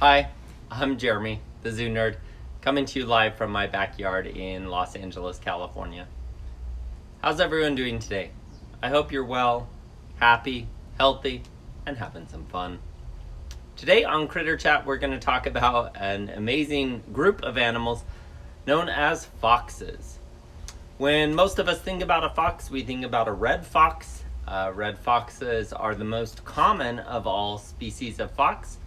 Hi, I'm Jeremy, the Zoo Nerd, coming to you live from my backyard in Los Angeles, California. How's everyone doing today? I hope you're well, happy, healthy, and having some fun. Today on Critter Chat, we're going to talk about an amazing group of animals known as foxes. When most of us think about a fox, we think about a red fox. Red foxes are the most common of all species of fox,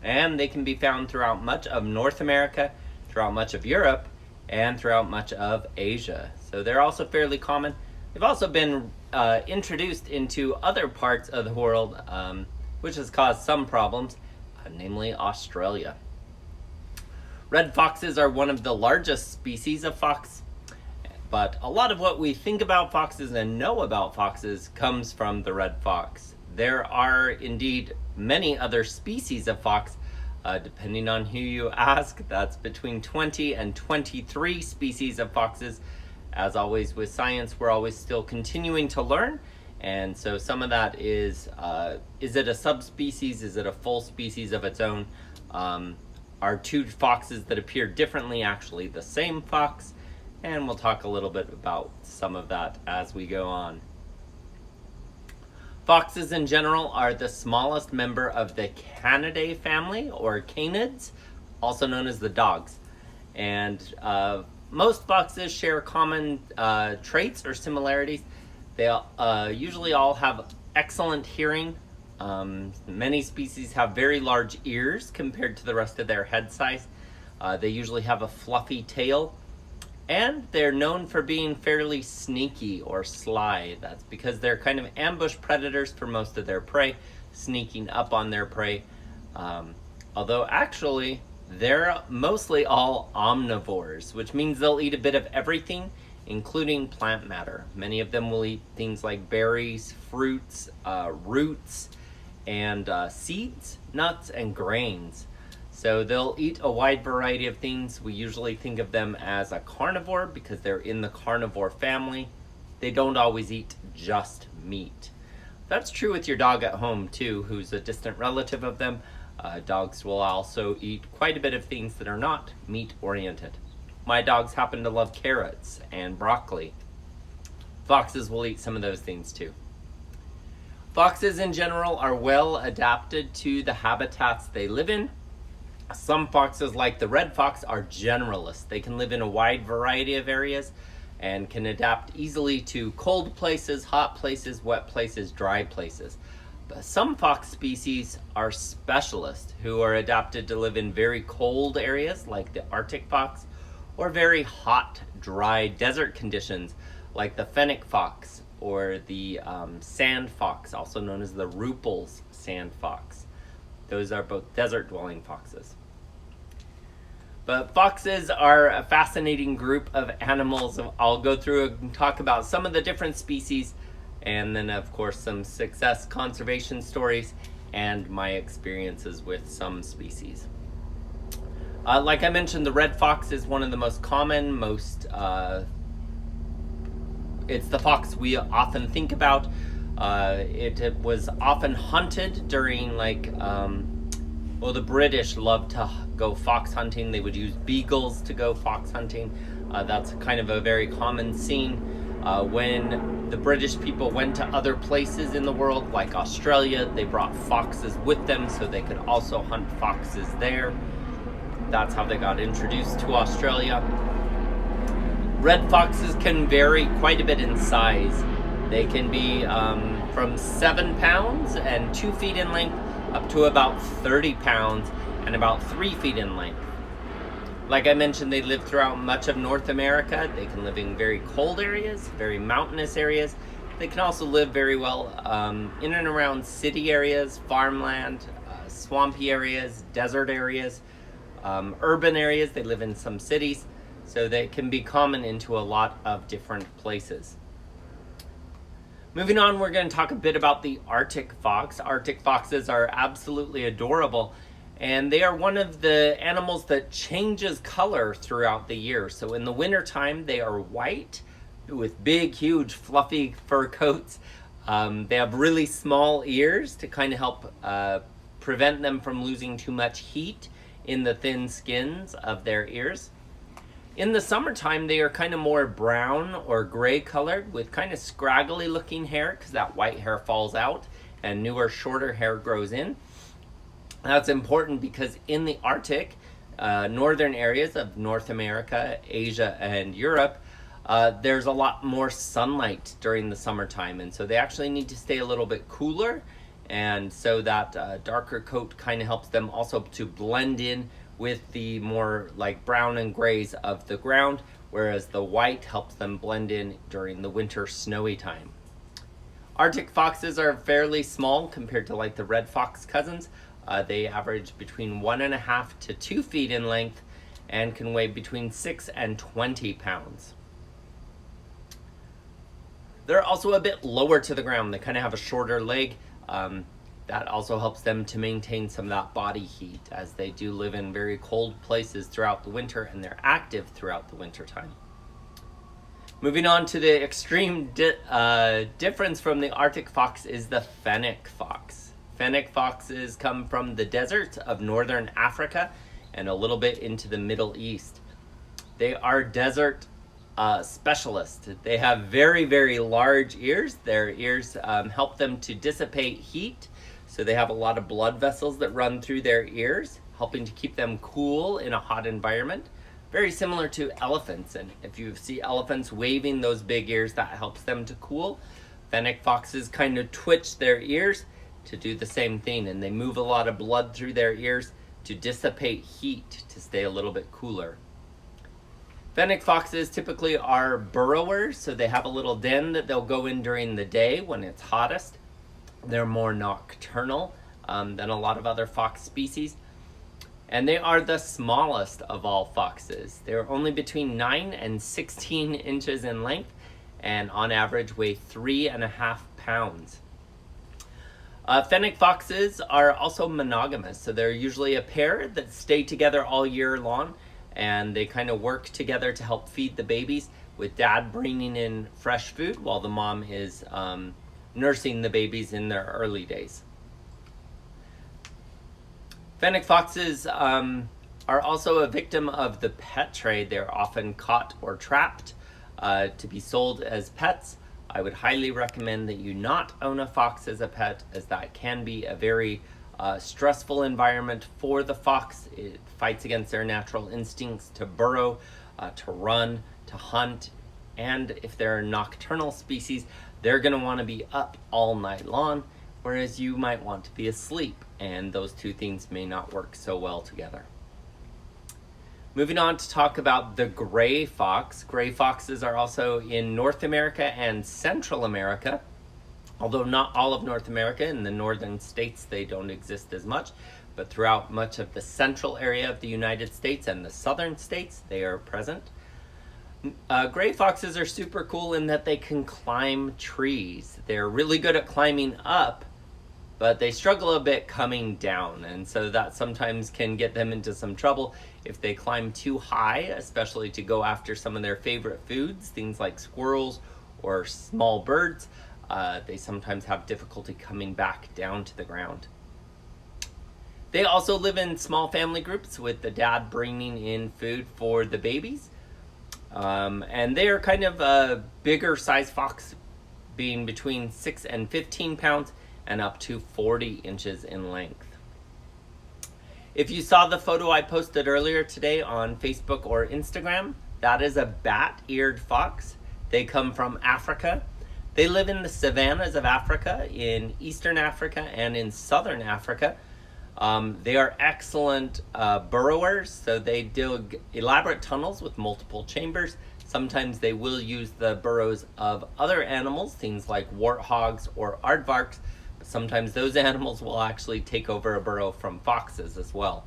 and they can be found throughout much of North America, throughout much of Europe, and throughout much of Asia. So they're also fairly common. They've also been introduced into other parts of the world, which has caused some problems, namely Australia. Red foxes are one of the largest species of fox, but a lot of what we think about foxes and know about foxes comes from the red fox. There are indeed many other species of fox, depending on who you ask. That's between 20 and 23 species of foxes. As always with science, we're always still continuing to learn, and so some of that is it a subspecies, is it a full species of its own? Are two foxes that appear differently actually the same fox? And we'll talk a little bit about some of that as we go on. Foxes in general are the smallest member of the Canidae family, or canids, also known as the dogs. And most foxes share common traits or similarities. They usually all have excellent hearing. Many species have very large ears compared to the rest of their head size. They usually have a fluffy tail. And they're known for being fairly sneaky or sly. That's because they're kind of ambush predators for most of their prey, sneaking up on their prey. Although actually, they're mostly all omnivores, which means they'll eat a bit of everything, including plant matter. Many of them will eat things like berries, fruits, roots, and seeds, nuts, and grains. So they'll eat a wide variety of things. We usually think of them as a carnivore because they're in the carnivore family. They don't always eat just meat. That's true with your dog at home too, who's a distant relative of them. Dogs will also eat quite a bit of things that are not meat oriented. My dogs happen to love carrots and broccoli. Foxes will eat some of those things too. Foxes in general are well adapted to the habitats they live in. Some foxes, like the red fox, are generalists. They can live in a wide variety of areas and can adapt easily to cold places, hot places, wet places, dry places. But some fox species are specialists who are adapted to live in very cold areas, like the Arctic fox, or very hot, dry desert conditions, like the fennec fox or the sand fox, also known as the Ruppel's sand fox. Those are both desert-dwelling foxes. But foxes are a fascinating group of animals. I'll go through and talk about some of the different species, and then of course some success conservation stories and my experiences with some species. Like I mentioned, the red fox is one of the most common, it's the fox we often think about. It was often hunted during the British loved to go fox hunting. They would use beagles to go fox hunting. That's kind of a very common scene. When the British people went to other places in the world, like Australia, they brought foxes with them so they could also hunt foxes there. That's how they got introduced to Australia. Red foxes can vary quite a bit in size. They can be from 7 pounds and 2 feet in length up to about 30 pounds and about 3 feet in length. Like I mentioned, they live throughout much of North America. They can live in very cold areas, very mountainous areas. They can also live very well in and around city areas, farmland, swampy areas, desert areas, urban areas. They live in some cities, so they can be common into a lot of different places. Moving on, we're going to talk a bit about the Arctic fox. Arctic foxes are absolutely adorable, and they are one of the animals that changes color throughout the year. So in the wintertime, they are white with big, huge, fluffy fur coats. They have really small ears to kind of help prevent them from losing too much heat in the thin skins of their ears. In the summertime, they are kind of more brown or gray colored with kind of scraggly looking hair because that white hair falls out and newer, shorter hair grows in. That's important because in the Arctic, northern areas of North America, Asia, and Europe, there's a lot more sunlight during the summertime, and so they actually need to stay a little bit cooler, and so that darker coat kind of helps them also to blend in with the more like brown and grays of the ground, whereas the white helps them blend in during the winter snowy time. Arctic foxes are fairly small compared to like the red fox cousins. They average between 1.5 to 2 feet in length and can weigh between 6 and 20 pounds. They're also a bit lower to the ground. They kind of have a shorter leg. That also helps them to maintain some of that body heat, as they do live in very cold places throughout the winter and they're active throughout the winter time. Moving on to the extreme difference from the Arctic fox is the fennec fox. Fennec foxes come from the deserts of northern Africa and a little bit into the Middle East. They are desert specialists. They have very, very large ears. Their ears help them to dissipate heat, so they have a lot of blood vessels that run through their ears, helping to keep them cool in a hot environment. Very similar to elephants, and if you see elephants waving those big ears, that helps them to cool. Fennec foxes kind of twitch their ears to do the same thing, and they move a lot of blood through their ears to dissipate heat to stay a little bit cooler. Fennec foxes typically are burrowers, so they have a little den that they'll go in during the day when it's hottest. They're more nocturnal than a lot of other fox species. And they are the smallest of all foxes. They're only between 9 and 16 inches in length and on average weigh 3.5 pounds. Fennec foxes are also monogamous, so they're usually a pair that stay together all year long, and they kind of work together to help feed the babies, with dad bringing in fresh food while the mom is nursing the babies in their early days. Fennec foxes are also a victim of the pet trade. They're often caught or trapped to be sold as pets. I would highly recommend that you not own a fox as a pet, as that can be a very stressful environment for the fox. It fights against their natural instincts to burrow, to run, to hunt, and if they're a nocturnal species, they're going to want to be up all night long, whereas you might want to be asleep, and those two things may not work so well together. Moving on to talk about the gray fox. Gray foxes are also in North America and Central America, although not all of North America. In the northern states they don't exist as much, but throughout much of the central area of the United States and the southern states they are present. Gray foxes are super cool in that they can climb trees. They're really good at climbing up, but they struggle a bit coming down, and so that sometimes can get them into some trouble if they climb too high, especially to go after some of their favorite foods, things like squirrels or small birds. They sometimes have difficulty coming back down to the ground. They also live in small family groups, with the dad bringing in food for the babies. And they are kind of a bigger size fox, being between 6 and 15 pounds and up to 40 inches in length. If you saw the photo I posted earlier today on Facebook or Instagram, that is a bat-eared fox. They come from Africa. They live in the savannas of Africa, in Eastern Africa and in Southern Africa. They are excellent burrowers, so they dig elaborate tunnels with multiple chambers. Sometimes they will use the burrows of other animals, things like warthogs or aardvarks, but sometimes those animals will actually take over a burrow from foxes as well.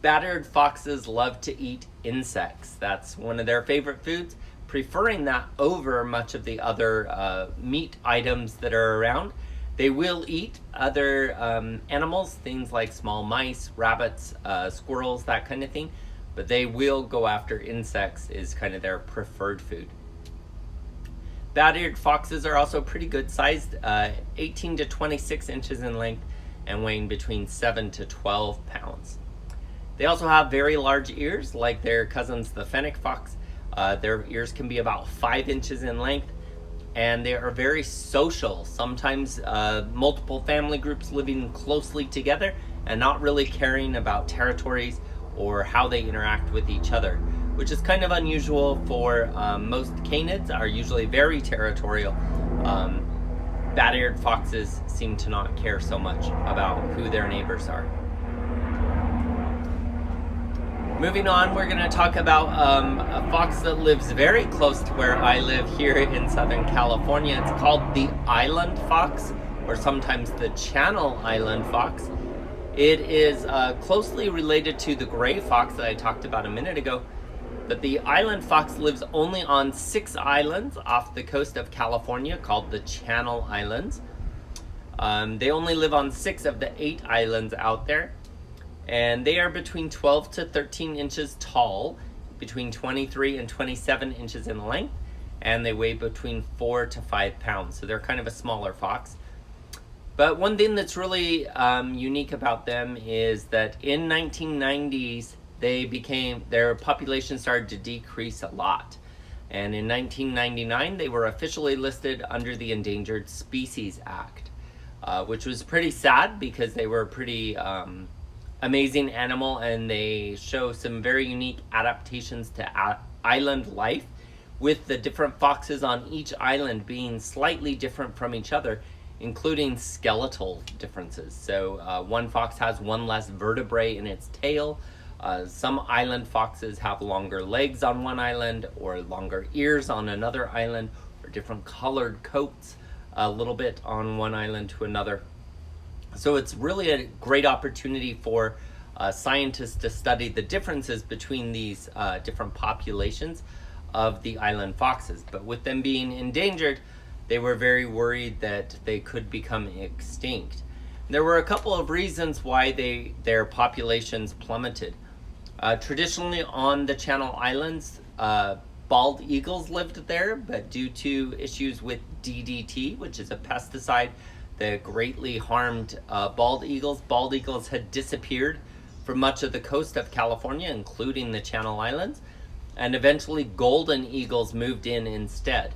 Bat-eared foxes love to eat insects. That's one of their favorite foods, preferring that over much of the other meat items that are around. They will eat other animals, things like small mice, rabbits, squirrels, that kind of thing, but they will go after insects, is kind of their preferred food. Bat-eared foxes are also pretty good sized, 18 to 26 inches in length and weighing between 7 to 12 pounds. They also have very large ears, like their cousins, the fennec fox. Their ears can be about 5 inches in length, and they are very social. Sometimes multiple family groups living closely together and not really caring about territories or how they interact with each other, which is kind of unusual for most canids are usually very territorial. Bat-eared foxes seem to not care so much about who their neighbors are. Moving on, we're going to talk about a fox that lives very close to where I live here in Southern California. It's called the island fox, or sometimes the Channel Island fox. It is closely related to the gray fox that I talked about a minute ago, but the island fox lives only on 6 islands off the coast of California called the Channel Islands. They only live on 6 of the 8 islands out there. And they are between 12 to 13 inches tall, between 23 and 27 inches in length, and they weigh between 4 to 5 pounds. So they're kind of a smaller fox. But one thing that's really unique about them is that in 1990s, their population started to decrease a lot. And in 1999, they were officially listed under the Endangered Species Act, which was pretty sad because they were pretty amazing animal, and they show some very unique adaptations to island life, with the different foxes on each island being slightly different from each other, including skeletal differences. So one fox has 1 less vertebrae in its tail. Some island foxes have longer legs on one island, or longer ears on another island, or different colored coats a little bit on one island to another. So it's really a great opportunity for scientists to study the differences between these different populations of the island foxes. But with them being endangered, they were very worried that they could become extinct. There were a couple of reasons why their populations plummeted. Traditionally on the Channel Islands, bald eagles lived there, but due to issues with DDT, which is a pesticide that greatly harmed bald eagles. Bald eagles had disappeared from much of the coast of California, including the Channel Islands, and eventually golden eagles moved in instead.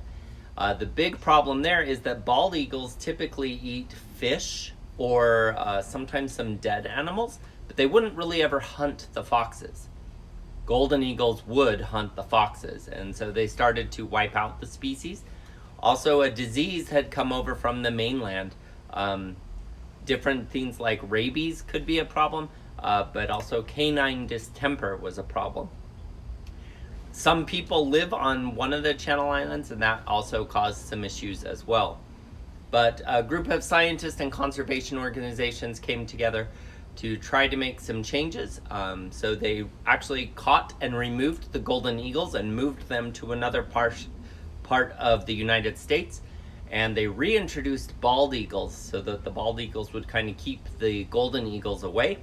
The big problem there is that bald eagles typically eat fish or sometimes some dead animals, but they wouldn't really ever hunt the foxes. Golden eagles would hunt the foxes, and so they started to wipe out the species. Also, a disease had come over from the mainland. Different things like rabies could be a problem, but also canine distemper was a problem. Some people live on one of the Channel Islands, and that also caused some issues as well. But a group of scientists and conservation organizations came together to try to make some changes. So they actually caught and removed the golden eagles and moved them to another part of the United States. And they reintroduced bald eagles so that the bald eagles would kind of keep the golden eagles away.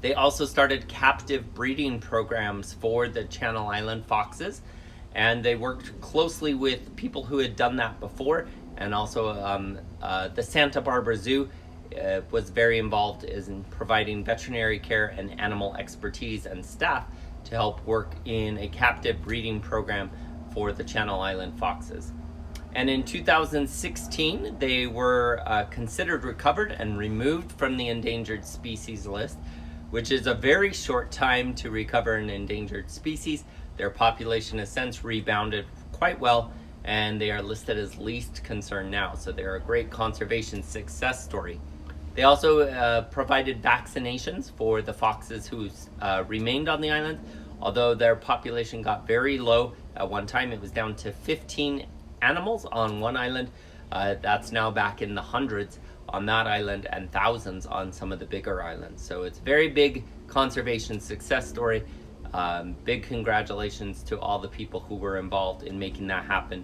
They also started captive breeding programs for the Channel Island foxes, and they worked closely with people who had done that before, and also the Santa Barbara Zoo was very involved in providing veterinary care and animal expertise and staff to help work in a captive breeding program for the Channel Island foxes. And in 2016, they were considered recovered and removed from the endangered species list, which is a very short time to recover an endangered species. Their population has since rebounded quite well, and they are listed as least concern now. So they're a great conservation success story. They also provided vaccinations for the foxes who remained on the island. Although their population got very low at one time, it was down to 15 animals on one island. That's now back in the hundreds on that island and thousands on some of the bigger islands. So it's a very big conservation success story. Big congratulations to all the people who were involved in making that happen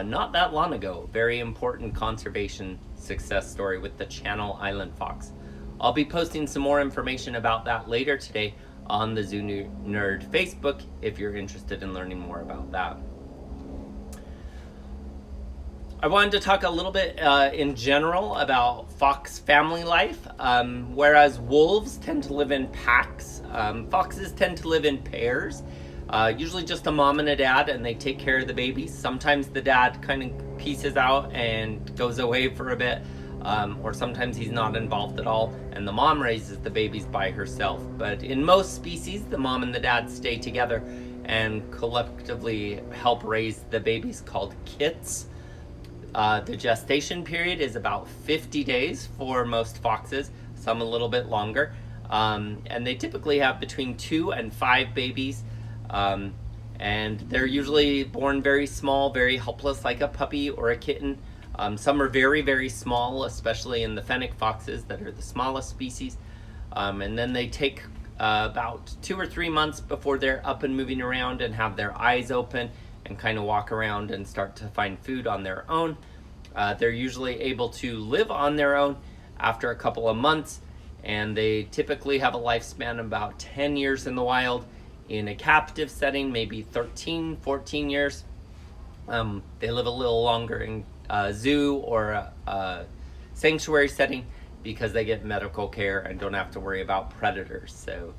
not that long ago. Very important conservation success story with the Channel Island fox. I'll be posting some more information about that later today on the Zoo Nerd Facebook if you're interested in learning more about that. I wanted to talk a little bit in general about fox family life. Whereas wolves tend to live in packs, foxes tend to live in pairs, usually just a mom and a dad, and they take care of the babies. Sometimes the dad kind of pieces out and goes away for a bit, or sometimes he's not involved at all, and the mom raises the babies by herself. But in most species, the mom and the dad stay together and collectively help raise the babies, called kits. The gestation period is about 50 days for most foxes, some a little bit longer. And they typically have between 2 and 5 babies. And they're usually born very small, very helpless, like a puppy or a kitten. Some are very, very small, especially in the fennec foxes that are the smallest species. And then they take about 2 or 3 months before they're up and moving around and have their eyes open and kind of walk around and start to find food on their own. They're usually able to live on their own after a couple of months, and they typically have a lifespan of about 10 years in the wild. In a captive setting, maybe 13, 14 years. They live a little longer in a zoo or a sanctuary setting because they get medical care and don't have to worry about predators. So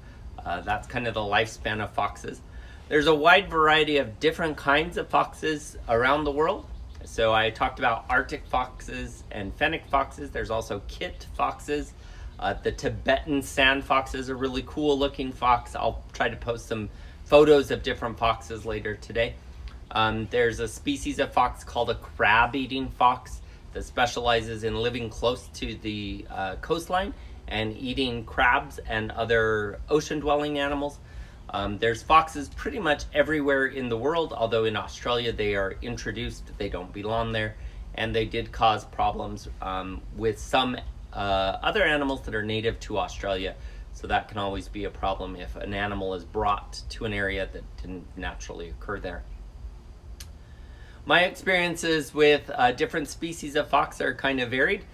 that's kind of the lifespan of foxes. There's a wide variety of different kinds of foxes around the world. So I talked about Arctic foxes and fennec foxes. There's also kit foxes. The Tibetan sand fox is a really cool looking fox. I'll try to post some photos of different foxes later today. There's a species of fox called a crab-eating fox that specializes in living close to the coastline and eating crabs and other ocean-dwelling animals. There's foxes pretty much everywhere in the world, although in Australia they are introduced, they don't belong there, and they did cause problems with some other animals that are native to Australia. So that can always be a problem if an animal is brought to an area that didn't naturally occur there. My experiences with different species of fox are kind of varied.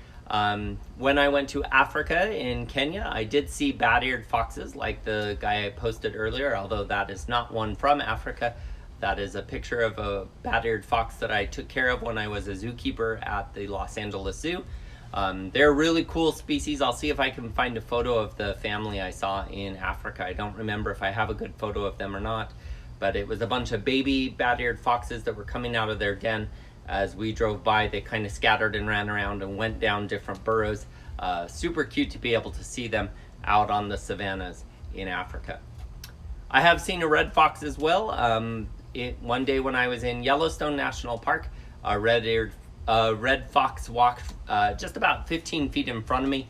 When I went to Africa in Kenya, I did see bat-eared foxes like the guy I posted earlier, although that is not one from Africa. That is a picture of a bat-eared fox that I took care of when I was a zookeeper at the Los Angeles Zoo. They're a really cool species. I'll see if I can find a photo of the family I saw in Africa. I don't remember if I have a good photo of them or not, but it was a bunch of baby bat-eared foxes that were coming out of their den. As we drove by, they kind of scattered and ran around and went down different burrows. Super cute to be able to see them out on the savannas in Africa. I have seen a red fox as well. One day when I was in Yellowstone National Park, a red fox walked just about 15 feet in front of me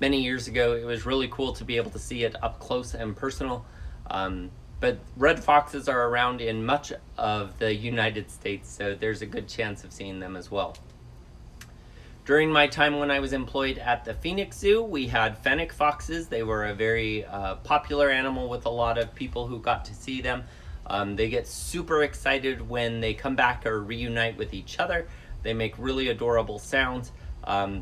many years ago. It was really cool to be able to see it up close and personal. But red foxes are around in much of the United States, so there's a good chance of seeing them as well. During my time when I was employed at the Phoenix Zoo, we had fennec foxes. They were a very popular animal with a lot of people who got to see them. They get super excited when they come back or reunite with each other. They make really adorable sounds.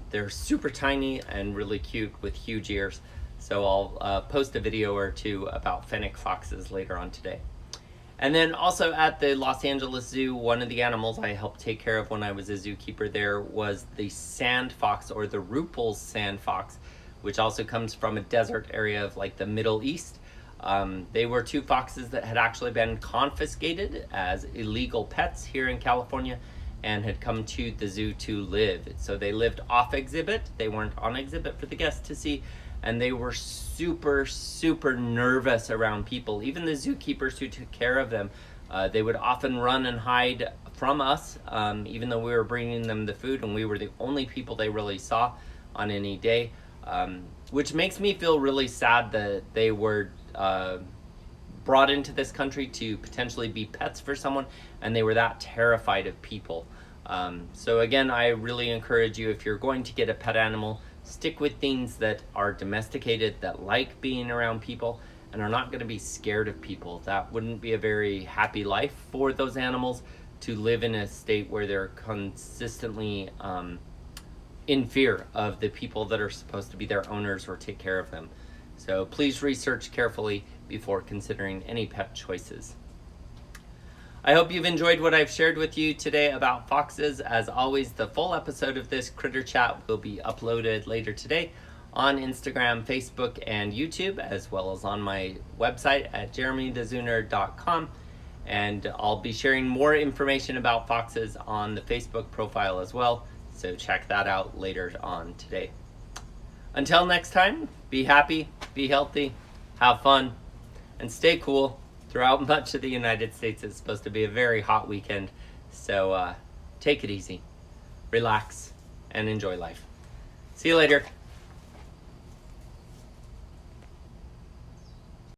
They're super tiny and really cute with huge ears. So I'll post a video or two about fennec foxes later on today. And then also at the Los Angeles Zoo, one of the animals I helped take care of when I was a zookeeper there was the sand fox, or the Ruppel's sand fox, which also comes from a desert area of like the Middle East. They were 2 foxes that had actually been confiscated as illegal pets here in California and had come to the zoo to live. So they lived off exhibit. They weren't on exhibit for the guests to see. And they were super, super nervous around people. Even the zookeepers who took care of them, they would often run and hide from us, even though we were bringing them the food and we were the only people they really saw on any day, which makes me feel really sad that they were brought into this country to potentially be pets for someone, and they were that terrified of people. So again, I really encourage you, if you're going to get a pet animal, stick with things that are domesticated, that like being around people, and are not going to be scared of people. That wouldn't be a very happy life for those animals, to live in a state where they're consistently in fear of the people that are supposed to be their owners or take care of them. So please research carefully before considering any pet choices. I hope you've enjoyed what I've shared with you today about foxes. As always, the full episode of this Critter Chat will be uploaded later today on Instagram, Facebook, and YouTube, as well as on my website at jeremydezooner.com. And I'll be sharing more information about foxes on the Facebook profile as well, so check that out later on today. Until next time, be happy, be healthy, have fun, and stay cool. Throughout much of the United States, it's supposed to be a very hot weekend, so take it easy, relax, and enjoy life. See you later.